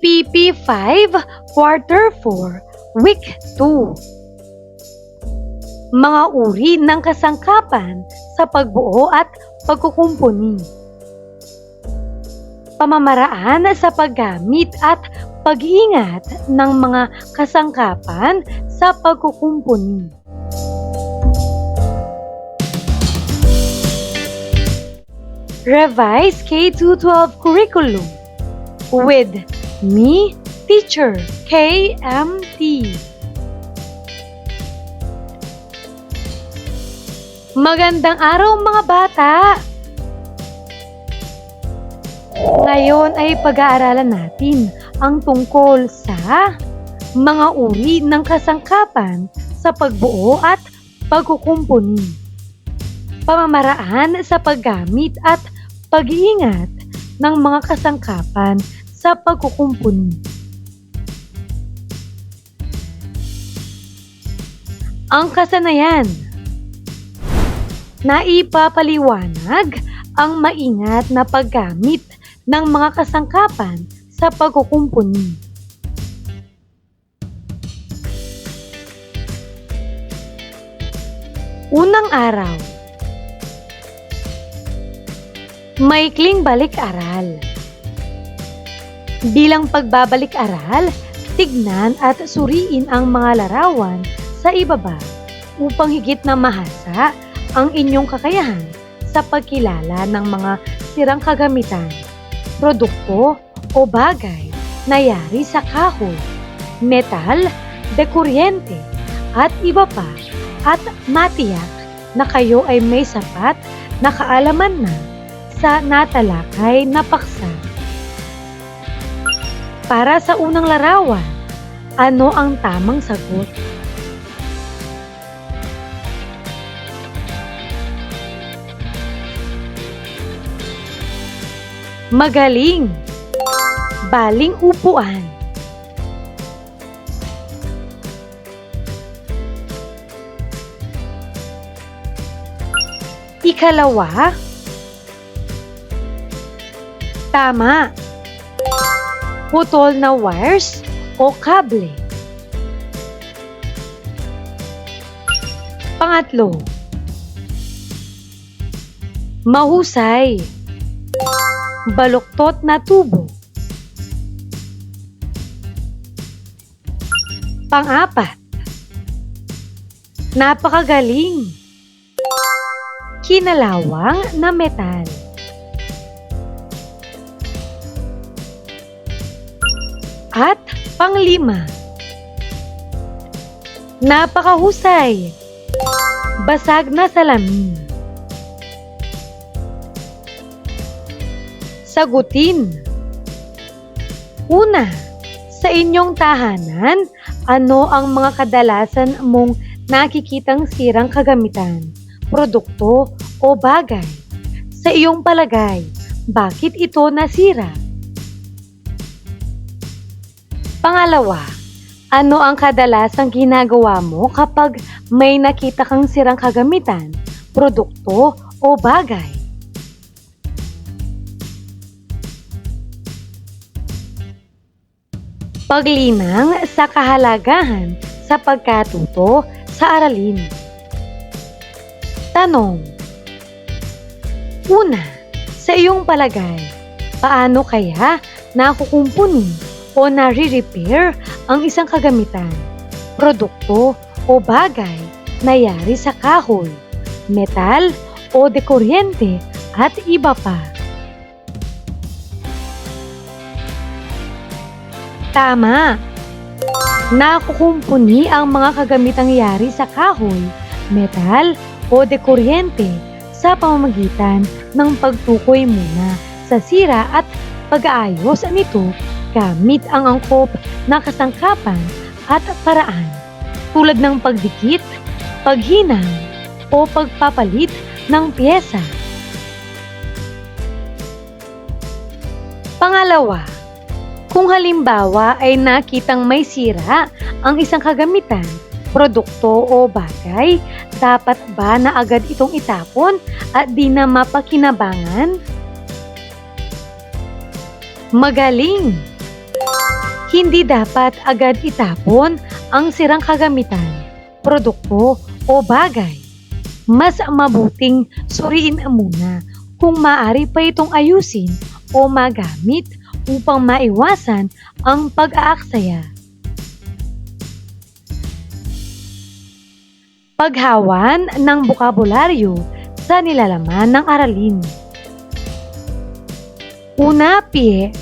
EPP 5, Quarter 4, Week 2. Mga uri ng kasangkapan sa pagbuo at pagkukumpuni. Pamamaraan sa paggamit at pag-iingat ng mga kasangkapan sa pagkukumpuni. Revise K-12 Curriculum with me, Teacher KMT. Magandang araw mga bata! Ngayon ay pag-aaralan natin ang tungkol sa mga uri ng kasangkapan sa pagbuo at pagkukumpuni. Pamamaraan sa paggamit at pag-iingat ng mga kasangkapan sa pagkukumpuni. Ang kasanayan. Naipapaliwanag ang maingat na paggamit ng mga kasangkapan sa pagkukumpuni. Unang araw. Maikling balik-aral. Bilang pagbabalik-aral, tignan at suriin ang mga larawan sa ibaba upang higit na mahasa ang inyong kakayahan sa pagkilala ng mga sirang kagamitan, produkto o bagay na yari sa kahoy, metal, dekuryente at iba pa, at matiyak na kayo ay may sapat na kaalaman na sa natalakay na paksa. Para sa unang larawan, ano ang tamang sagot? Magaling! Baling upuan. Ikalawa, tama. Putol na wires o kable. Pangatlo, mahusay. Baluktot na tubo. Pang-apat, napakagaling. Kinalawang na metal. At pang-lima, napakahusay. Basag na salamin. Sagutin. Una, sa inyong tahanan, ano ang mga kadalasan mong nakikitang sirang kagamitan, produkto o bagay? Sa iyong palagay, bakit ito nasira? Pangalawa, ano ang kadalasang ginagawa mo kapag may nakita kang sirang kagamitan, produkto o bagay? Paglinang sa kahalagahan sa pagkatuto sa aralin. Tanong. Una, sa iyong palagay, paano kaya nakukumpuni o nare-repair ang isang kagamitan, produkto o bagay na yari sa kahoy, metal o dekuryente at iba pa? Tama! Nakukumpuni ang mga kagamitang yari sa kahoy, metal o dekuryente sa pamamagitan ng pagtukoy muna sa sira at pag-aayos nito gamit ang angkop na kasangkapan at paraan tulad ng pagdikit, paghinang o pagpapalit ng pyesa. Pangalawa, kung halimbawa ay nakitang may sira ang isang kagamitan, produkto o bagay, dapat ba na agad itong itapon at di na mapakinabangan? Magaling! Hindi dapat agad itapon ang sirang kagamitan, produkto o bagay. Mas mabuting suriin muna kung maaari pa itong ayusin o magamit upang maiwasan ang pag-aaksaya. Paghawan ng bokabularyo sa nilalaman ng aralin. Una, pie.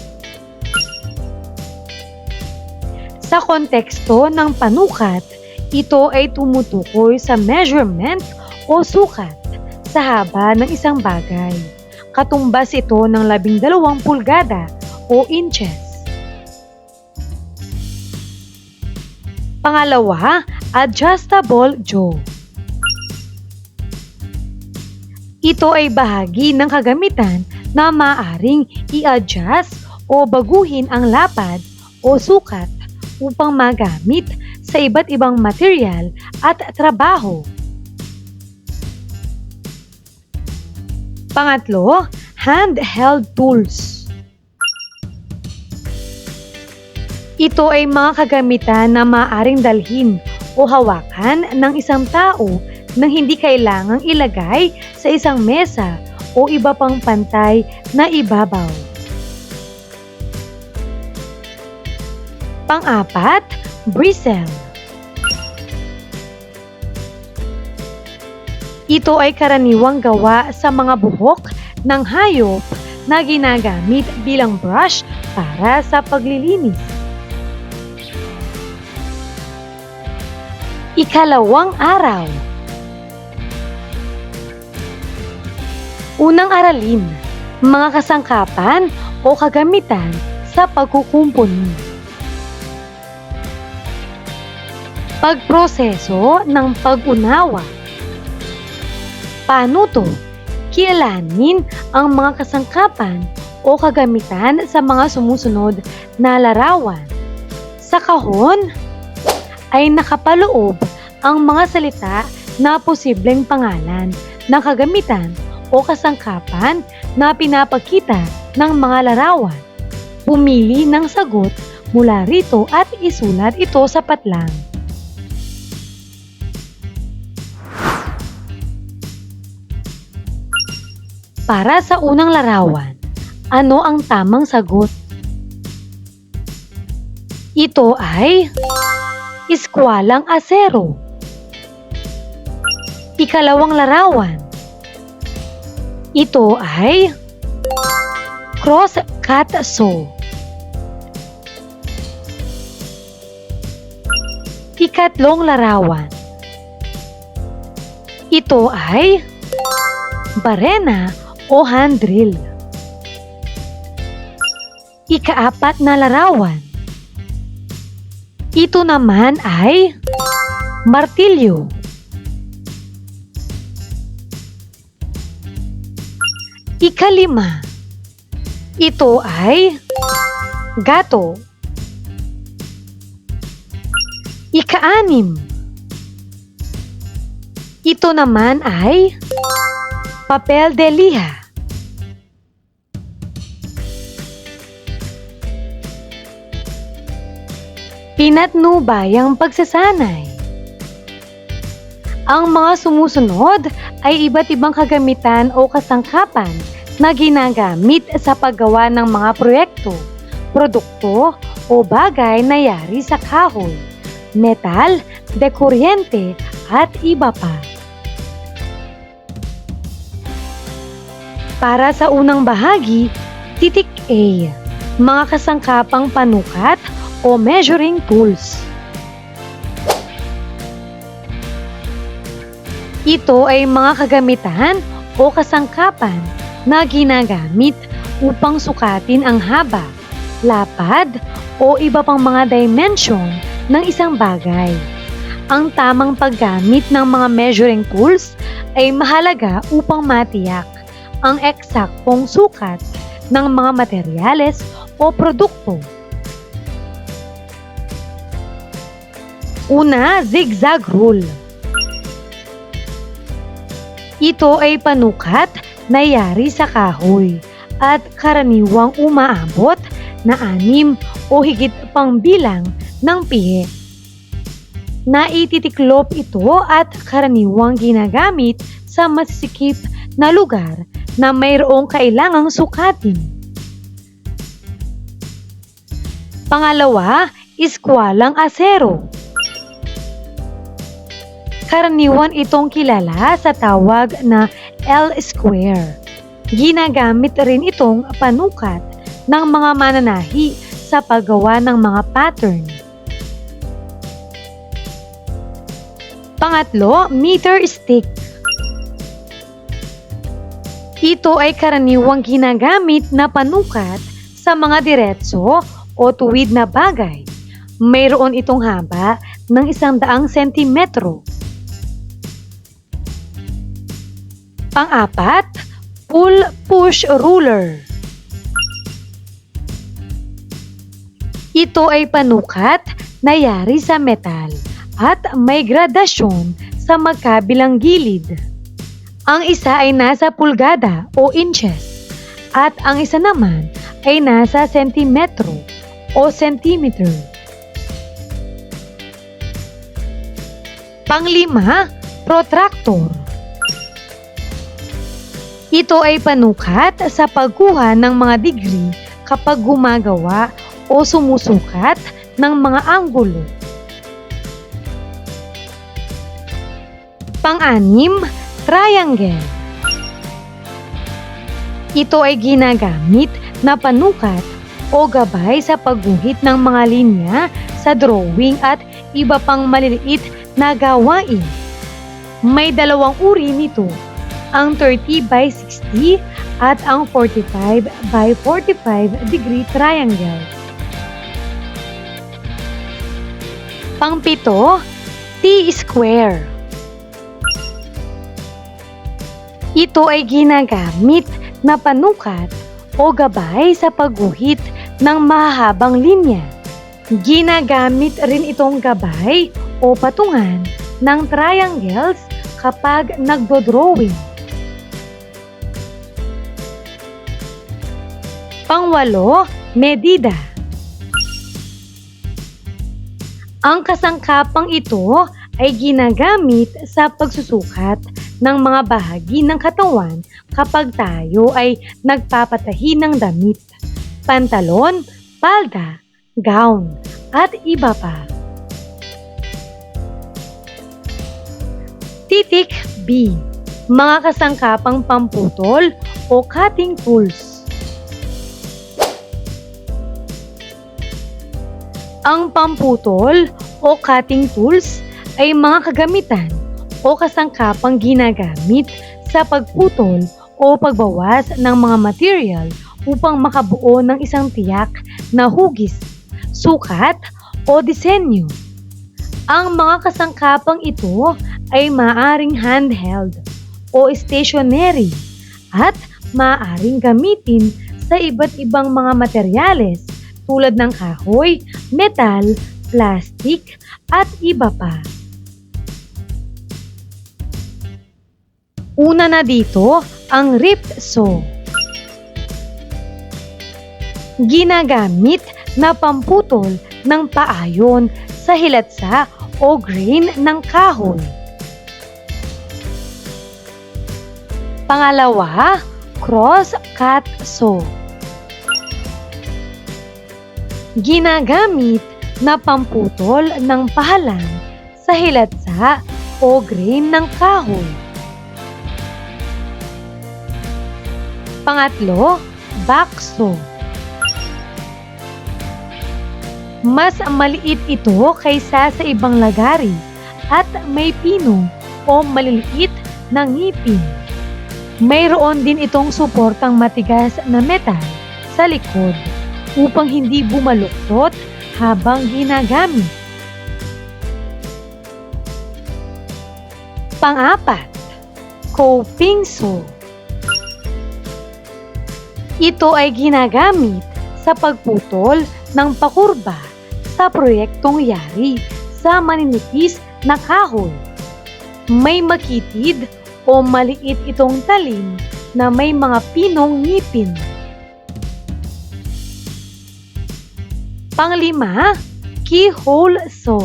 Sa konteksto ng panukat, ito ay tumutukoy sa measurement o sukat sa haba ng isang bagay. Katumbas ito ng 12 pulgada o inches. Pangalawa, adjustable jaw. Ito ay bahagi ng kagamitan na maaaring i-adjust o baguhin ang lapad o sukat upang magamit sa iba't ibang material at trabaho. Pangatlo, handheld tools. Ito ay mga kagamitan na maaaring dalhin o hawakan ng isang tao nang hindi kailangang ilagay sa isang mesa o iba pang pantay na ibabaw. Pang-apat, bristle. Ito ay karaniwang gawa sa mga buhok ng hayop na ginagamit bilang brush para sa paglilinis. Ikalawang araw. Unang aralin, mga kasangkapan o kagamitan sa pagkukumpuni. Pagproseso ng pag-unawa. Paano to? Kialanin ang mga kasangkapan o kagamitan sa mga sumusunod na larawan. Sa kahon ay nakapaloob ang mga salita na posibleng pangalan ng kagamitan o kasangkapan na pinapakita ng mga larawan. Pumili ng sagot mula rito at isulat ito sa patlang. Para sa unang larawan, ano ang tamang sagot? Ito ay iskwalang asero. Ikalawang larawan, ito ay cross-cut saw. Ikatlong larawan, ito ay barena o hand drill. Ikaapat na larawan, ito naman ay martilyo. Ikalima, ito ay gato. Ikaanim, ito naman ay papel de liha. Pinatnubayang pagsasanay. Ang mga sumusunod ay iba't ibang kagamitan o kasangkapan na ginagamit sa paggawa ng mga proyekto, produkto o bagay na yari sa kahoy, metal, dekuryente at iba pa. Para sa unang bahagi, titik A, mga kasangkapang panukat o measuring tools. Ito ay mga kagamitan o kasangkapan na ginagamit upang sukatin ang haba, lapad o iba pang mga dimension ng isang bagay. Ang tamang paggamit ng mga measuring tools ay mahalaga upang matiyak ang eksaktong sukat ng mga materyales o produkto. Una, zigzag rule. Ito ay panukat na yari sa kahoy at karaniwang umaabot na 6 o higit pang bilang ng pihe. Naititiklop ito at karaniwang ginagamit sa masisikip na lugar na mayroong kailangang sukatin. Pangalawa, iskwalang asero. Karaniwan itong kilala sa tawag na L-square. Ginagamit rin itong panukat ng mga mananahi sa paggawa ng mga pattern. Pangatlo, meter stick. Ito ay karaniwang ginagamit na panukat sa mga diretso o tuwid na bagay. Mayroon itong haba ng 100 sentimetro. Pang-apat, pull-push ruler. Ito ay panukat na yari sa metal at may gradasyon sa magkabilang gilid. Ang isa ay nasa pulgada o inches at ang isa naman ay nasa sentimetro o centimeter. Panglima, protractor. Ito ay panukat sa pagkuha ng mga degree kapag gumagawa o sumusukat ng mga anggulo. Pang-anim, triangle. Ito ay ginagamit na panukat o gabay sa pagguhit ng mga linya sa drawing at iba pang maliliit na gawain. May dalawang uri nito, ang 30 by 60 at ang 45 by 45 degree triangle. Pang-pito, T-square. Ito ay ginagamit na panukat o gabay sa pagguhit ng mahahabang linya. Ginagamit rin itong gabay o patungan ng triangles kapag nagdo-drawing. Pang-walo, medida. Ang kasangkapang ito ay ginagamit sa pagsusukat ng mga bahagi ng katawan kapag tayo ay nagpapatahi ng damit, pantalon, palda, gown, at iba pa. Titik B. Mga kasangkapang pamputol o cutting tools. Ang pamputol o cutting tools ay mga kagamitan o kasangkapang ginagamit sa pagputol o pagbawas ng mga material upang makabuo ng isang tiyak na hugis, sukat o disenyo. Ang mga kasangkapang ito ay maaaring handheld o stationary at maaaring gamitin sa iba't ibang mga materyales tulad ng kahoy, metal, plastic, at iba pa. Una na dito ang rip saw. Ginagamit na pamputol ng paayon sa hilatsa o grain ng kahoy. Pangalawa, cross-cut saw. Ginagamit na pamputol ng pahalang sa hilatsa o grain ng kahoy. Pangatlo, backsaw. Mas maliit ito kaysa sa ibang lagari at may pino o maliliit na ngipin. Mayroon din itong suportang matigas na metal sa likod upang hindi bumaluktot habang ginagamit. Pang-apat, coping saw. Ito ay ginagamit sa pagputol ng pakurba sa proyektong yari sa maninipis na kahoy. May makitid o maliit itong talim na may mga pinong ngipin. Panglima, keyhole saw.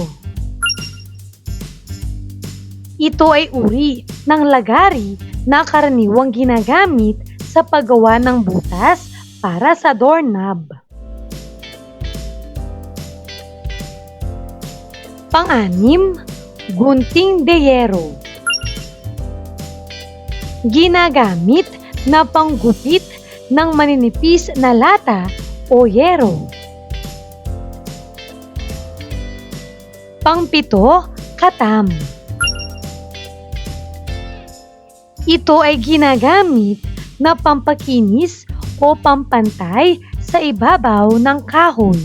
Ito ay uri ng lagari na karaniwang ginagamit sa paggawa ng butas para sa doorknob. Pang-anim, gunting de yero. Ginagamit na panggupit ng maninipis na lata o yero. Pang-pito, katam. Ito ay ginagamit na pampakinis o pampantay sa ibabaw ng kahoy.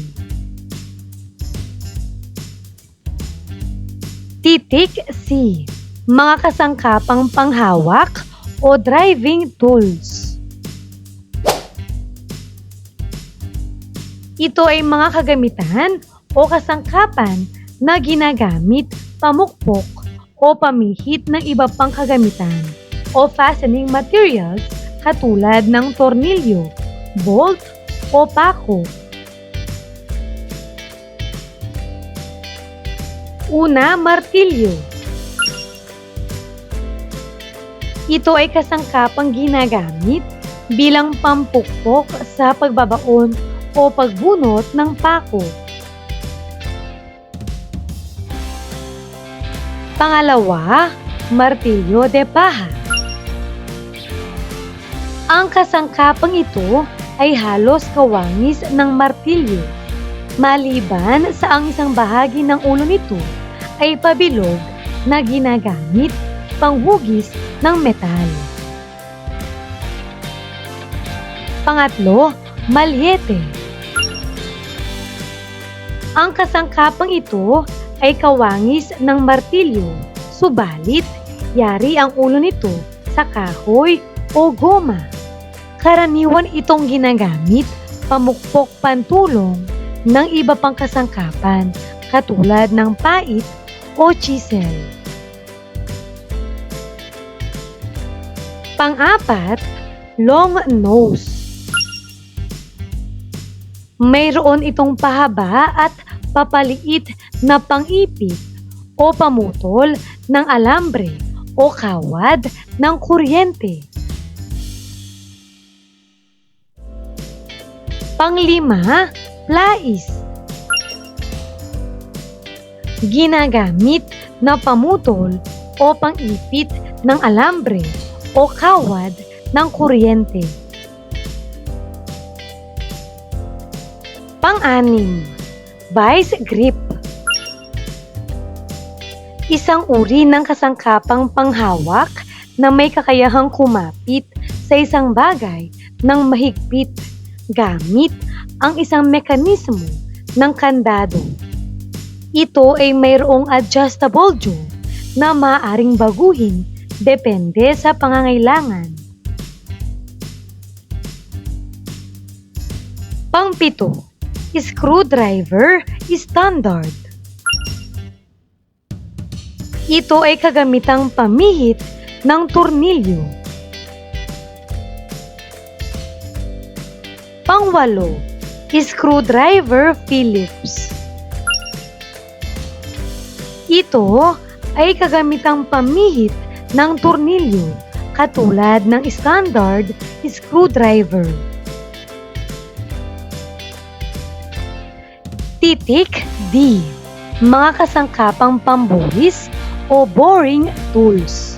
Titik C. Mga kasangkapang panghawak o driving tools. Ito ay mga kagamitan o kasangkapan na ginagamit pamukpok o pamihit ng iba pang kagamitan o fastening materials katulad ng tornilyo, bolt o pako. Una, martilyo. Ito ay kasangkapang ginagamit bilang pampukpok sa pagbabaon o pagbunot ng pako. Pangalawa, martilyo de paja. Ang kasangkapang ito ay halos kawangis ng martilyo, maliban sa ang isang bahagi ng ulo nito ay pabilog na ginagamit panghugis ng metal. Pangatlo, malyete. Ang kasangkapang ito ay kawangis ng martilyo, subalit yari ang ulo nito sa kahoy o goma. Karaniwan itong ginagamit pamukpok pantulong ng iba pang kasangkapan katulad ng pait o chisel. Pang-apat, long nose. Mayroon itong pahaba at papaliit na pang-ipit o pamutol ng alambre o kawad ng kuryente. Pang-lima, plais. Ginagamit na pamutol o pang-ipit ng alambre o kawad ng kuryente. Pang-anim, vice grip. Isang uri ng kasangkapang panghawak na may kakayahang kumapit sa isang bagay ng mahigpit gamit ang isang mekanismo ng kandado. Ito ay mayroong adjustable jaw na maaaring baguhin depende sa pangangailangan. Pang-pito, screwdriver standard. Ito ay kagamitang pamihit ng tornilyo. Pang-walo, screwdriver Phillips. Ito ay kagamitang pamihit ng tornilyo katulad ng standard screwdriver. Titik D. Mga kasangkapang pambuhis o boring tools.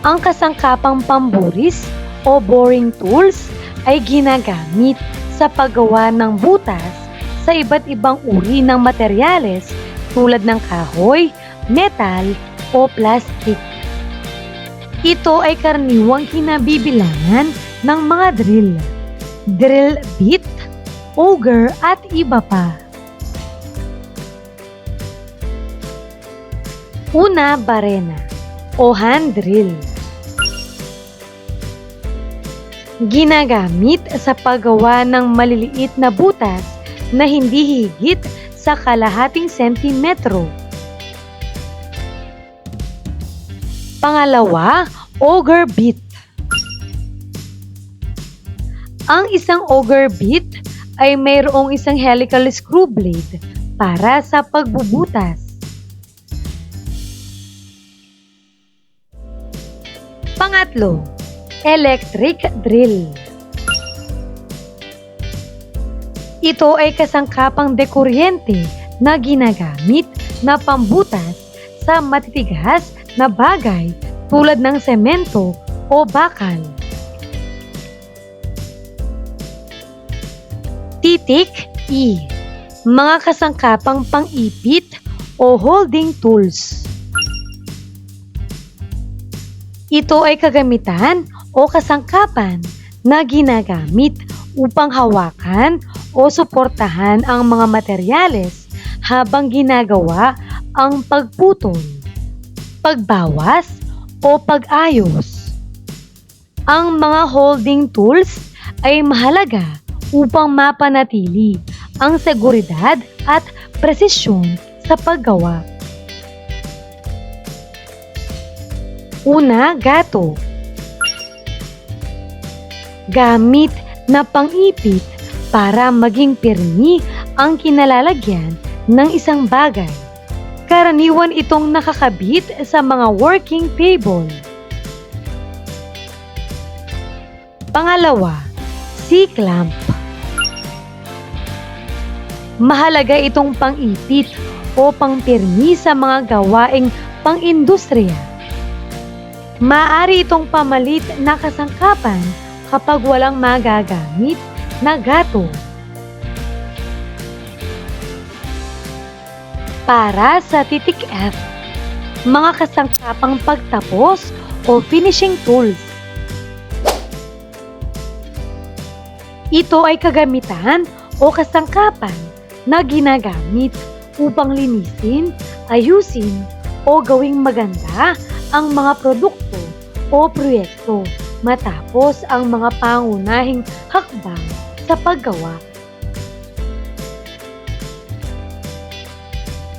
Ang kasangkapang pamburis o boring tools ay ginagamit sa paggawa ng butas sa iba't ibang uri ng materyales tulad ng kahoy, metal o plastic. Ito ay karaniwang kinabibilangan ng mga drill bit, auger at iba pa. Una, barena o hand drill. Ginagamit sa paggawa ng maliliit na butas na hindi higit sa kalahating sentimetro. Pangalawa, auger bit. Ang isang auger bit ay mayroong isang helical screw blade para sa pagbubutas. Pangatlo, electric drill. Ito ay kasangkapang dekuryente na ginagamit na pambutas sa matitigas na bagay tulad ng semento o bakal. Titik E. Mga kasangkapang pang-ipit o holding tools. Ito ay kagamitan o kasangkapan na ginagamit upang hawakan o suportahan ang mga materyales habang ginagawa ang pagputol, pagbawas o pag-ayos. Ang mga holding tools ay mahalaga upang mapanatili ang seguridad at presisyon sa paggawa. Una, gato. Gamit na pang-ipit para maging pirmi ang kinalalagyan ng isang bagay. Karaniwan itong nakakabit sa mga working table. Pangalawa, C-clamp. Mahalaga itong pang-ipit o pangpirmi sa mga gawaing pang-industriya. Maaari itong pamalit na kasangkapan kapag walang magagamit na gato. Para sa titik F, mga kasangkapang pagtapos o finishing tools. Ito ay kagamitan o kasangkapan na ginagamit upang linisin, ayusin o gawing maganda ang mga produkto o proyekto matapos ang mga pangunahing hakbang sa paggawa.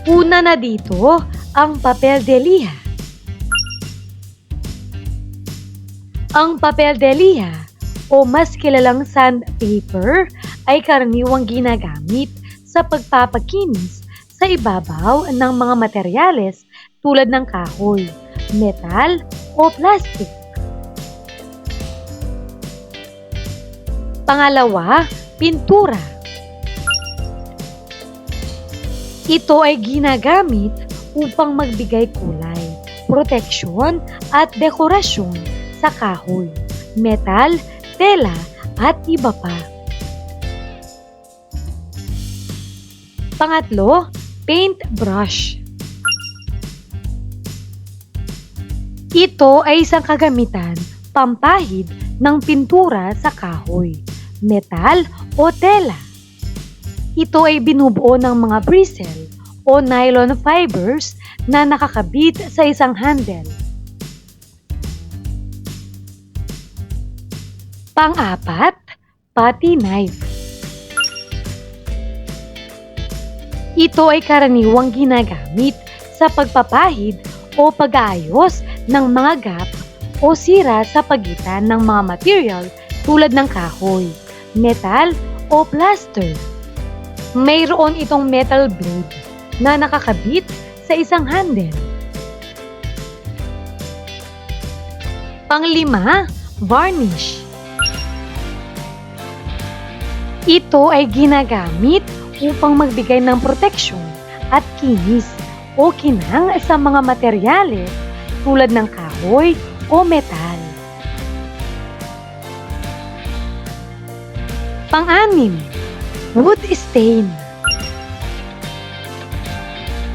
Una na dito ang papel de liha. Ang papel de liha o mas kilalang sandpaper ay karaniwang ginagamit sa pagpapakinis sa ibabaw ng mga materyales tulad ng kahoy, metal o plastic. Pangalawa, pintura. Ito ay ginagamit upang magbigay kulay, proteksyon at dekorasyon sa kahoy, metal, tela at iba pa. Pangatlo, paintbrush. Ito ay isang kagamitan pampahid ng pintura sa kahoy, metal o tela. Ito ay binubuo ng mga bristle o nylon fibers na nakakabit sa isang handle. Pang-apat, putty knife. Ito ay karaniwang ginagamit sa pagpapahid o pag-aayos ng mga gap o sira sa pagitan ng mga material tulad ng kahoy, metal o plaster. Mayroon itong metal blade na nakakabit sa isang handle. Panglima, varnish. Ito ay ginagamit upang magbigay ng proteksyon at kinis o kinang sa mga materyales tulad ng kahoy o metal. Pang-anim, wood stain.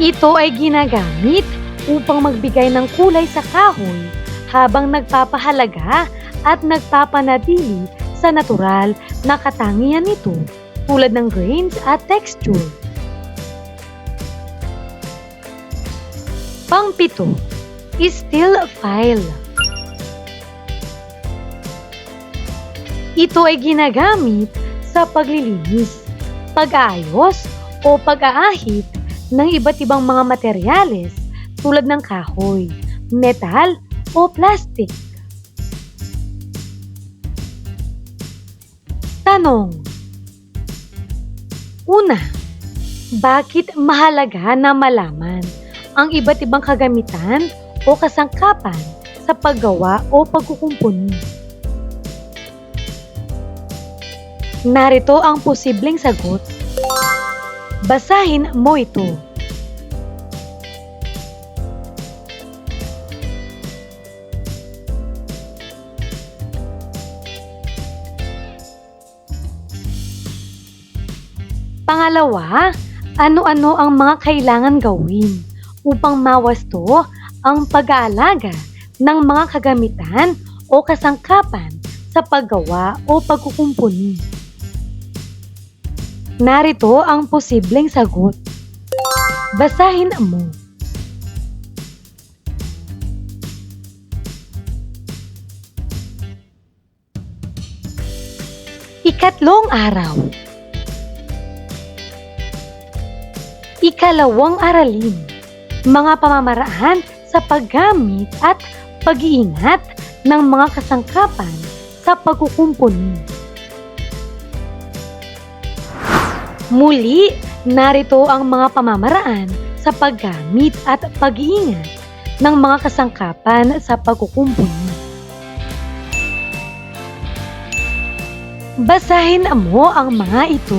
Ito ay ginagamit upang magbigay ng kulay sa kahoy habang nagpapahalaga at nagpapanatili sa natural na katangian nito tulad ng grains at texture. Pang-pito, steel file. Ito ay ginagamit sa paglilinis, pag-aayos o pag-aahit ng iba't ibang mga materyales tulad ng kahoy, metal o plastic. Tanong. Una, bakit mahalaga na malaman ang iba't ibang kagamitan o kasangkapan sa paggawa o pagkukumpuni? Narito ang posibleng sagot. Basahin mo ito. Pangalawa, ano-ano ang mga kailangan gawin upang mawasto ang pag-aalaga ng mga kagamitan o kasangkapan sa paggawa o pagkukumpuni? Narito ang posibleng sagot. Basahin mo. Ikatlong araw. Ikalawang aralin, mga pamamaraan sa paggamit at pag-iingat ng mga kasangkapan sa pagkukumpuni. Muli, narito ang mga pamamaraan sa paggamit at pag-iingat ng mga kasangkapan sa pagkukumpuni. Basahin mo ang mga ito.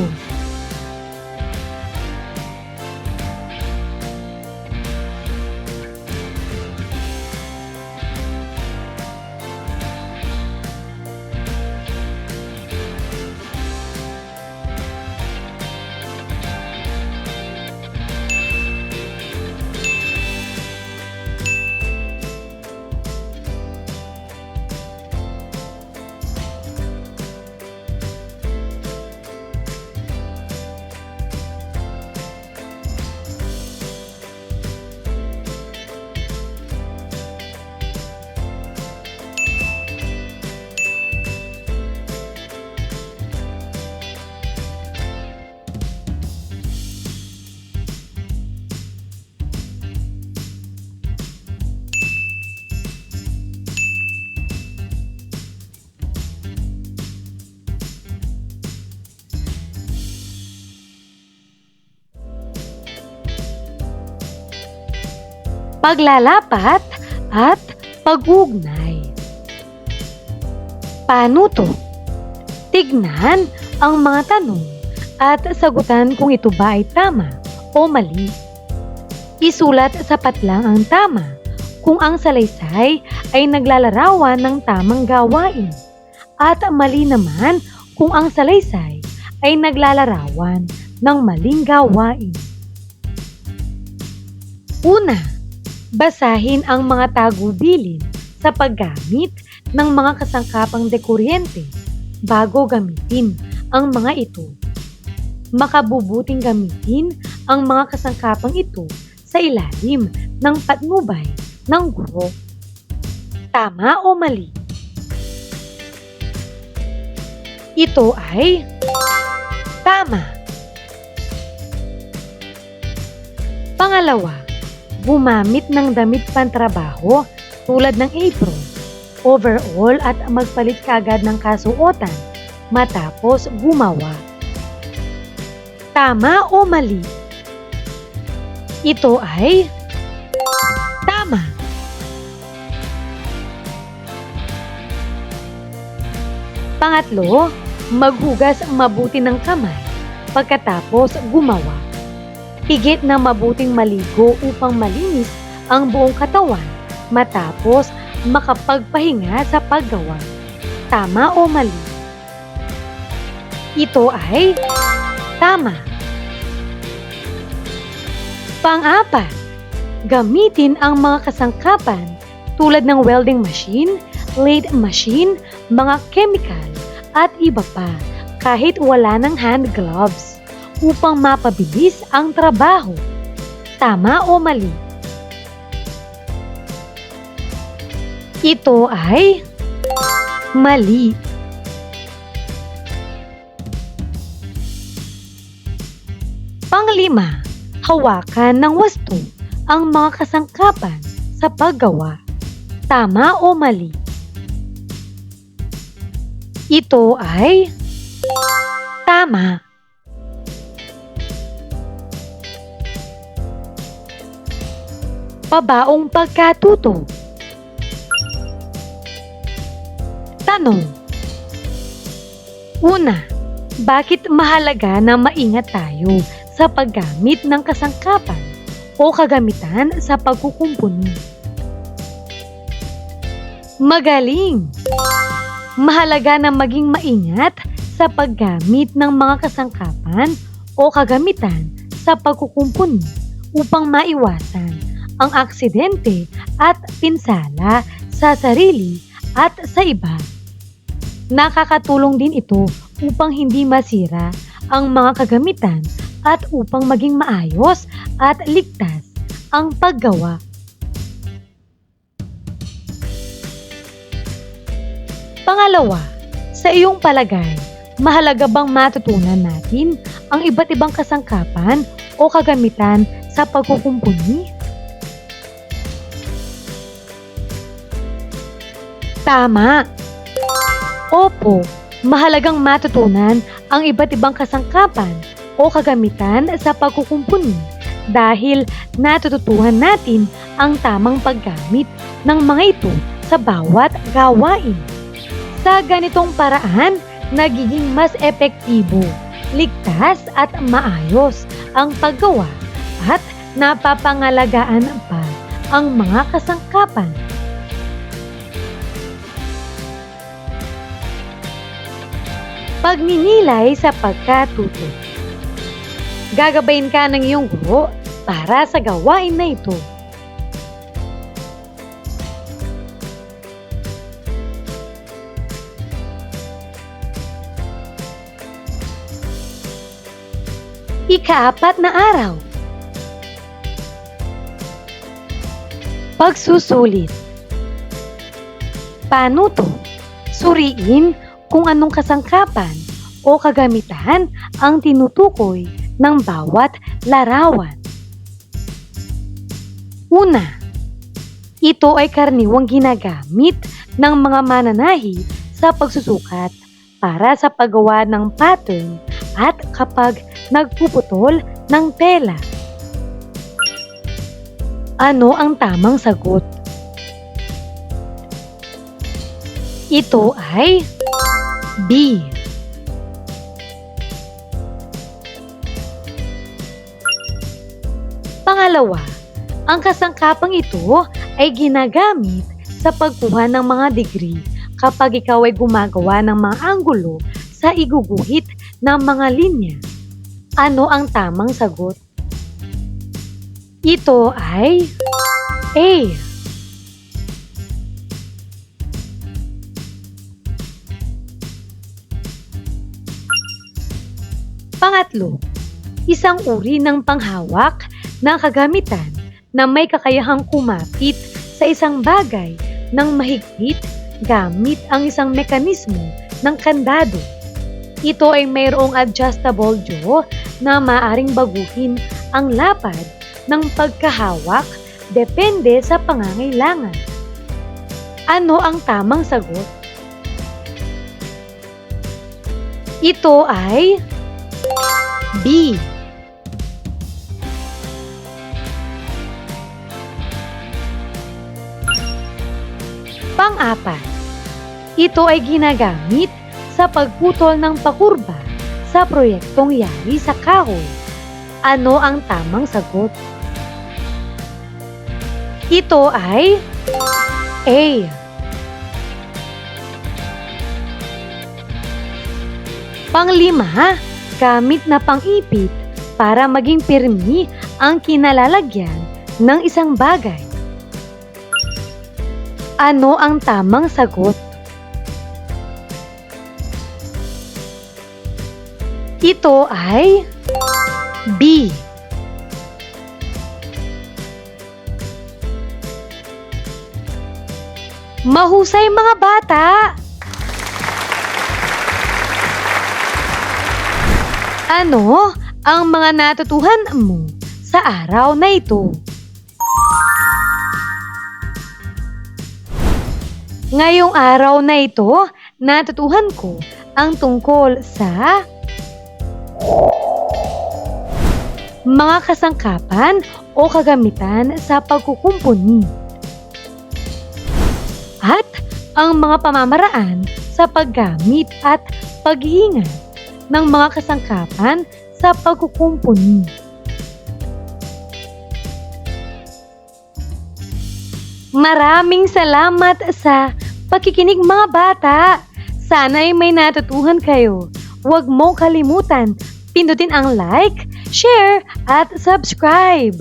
Paglalapat at pag-ugnay. Paano to? Tignan ang mga tanong at sagutan kung ito ba ay tama o mali. Isulat sapat lang ang tama kung ang salaysay ay naglalarawan ng tamang gawain at mali naman kung ang salaysay ay naglalarawan ng maling gawain. Una, basahin ang mga tagubilin sa paggamit ng mga kasangkapang dekuryente bago gamitin ang mga ito. Makabubuting gamitin ang mga kasangkapang ito sa ilalim ng patnubay ng guro. Tama o mali? Ito ay tama. Pangalawa, gumamit ng damit pantrabaho tulad ng apron, overall at magpalit kagad ng kasuotan matapos gumawa. Tama o mali? Ito ay tama. Pangatlo, maghugas mabuti ng kamay pagkatapos gumawa. Higit na mabuting maligo upang malinis ang buong katawan matapos makapagpahinga sa paggawa. Tama o mali? Ito ay tama. Pang-apat, gamitin ang mga kasangkapan tulad ng welding machine, lathe machine, mga chemical at iba pa kahit wala ng hand gloves upang mapabilis ang trabaho. Tama o mali? Ito ay mali. Panglima, hawakan ng wasto ang mga kasangkapan sa paggawa. Tama o mali? Ito ay Tama. Pabaong pagkatuto. Tanong. Una, bakit mahalaga na maingat tayo sa paggamit ng kasangkapan o kagamitan sa pagkukumpuni? Magaling! Mahalaga na maging maingat sa paggamit ng mga kasangkapan o kagamitan sa pagkukumpuni upang maiwasan ang aksidente at pinsala sa sarili at sa iba. Nakakatulong din ito upang hindi masira ang mga kagamitan at upang maging maayos at ligtas ang paggawa. Pangalawa, sa iyong palagay, mahalaga bang matutunan natin ang iba't ibang kasangkapan o kagamitan sa pagkukumpuni? Tama! Opo, mahalagang matutunan ang iba't ibang kasangkapan o kagamitan sa pagkukumpuni dahil natututuhan natin ang tamang paggamit ng mga ito sa bawat gawain. Sa ganitong paraan, nagiging mas epektibo, ligtas at maayos ang paggawa at napapangalagaan pa ang mga kasangkapan. Pagninilay sa pagkatuto. Gagabayin ka ng iyong guro para sa gawain na ito. Ika-4 na araw. Pagsusulit. Paano to? Suriin kung anong kasangkapan o kagamitan ang tinutukoy ng bawat larawan. Una, ito ay karaniwang ginagamit ng mga mananahi sa pagsusukat para sa paggawa ng pattern at kapag nagpuputol ng tela. Ano ang tamang sagot? Ito ay B. Pangalawa, ang kasangkapang ito ay ginagamit sa pagkuha ng mga degree kapag ikaw ay gumagawa ng mga anggulo sa iguguhit ng mga linya. Ano ang tamang sagot? Ito ay A. Pangatlo, isang uri ng panghawak ng kagamitan na may kakayahang kumapit sa isang bagay ng mahigpit gamit ang isang mekanismo ng kandado. Ito ay mayroong adjustable jaw na maaaring baguhin ang lapad ng pagkahawak depende sa pangangailangan. Ano ang tamang sagot? Ito ay B. Pang-apat, ito ay ginagamit sa pagputol ng pakurba sa proyektong yari sa kahoy. Ano ang tamang sagot? Ito ay A. Pang-5, gamit na pang-ipit para maging pirmi ang kinalalagyan ng isang bagay. Ano ang tamang sagot? Ito ay B. Mahusay mga bata! Ano ang mga natutuhan mo sa araw na ito? Ngayong araw na ito, natutuhan ko ang tungkol sa mga kasangkapan o kagamitan sa pagkukumpuni at ang mga pamamaraan sa paggamit at pag-iingat ng mga kasangkapan sa pagkukumpuni. Maraming salamat sa pakikinig mga bata. Sana ay may natutuhan kayo. Huwag mo kalimutan, pindutin ang like, share, at subscribe.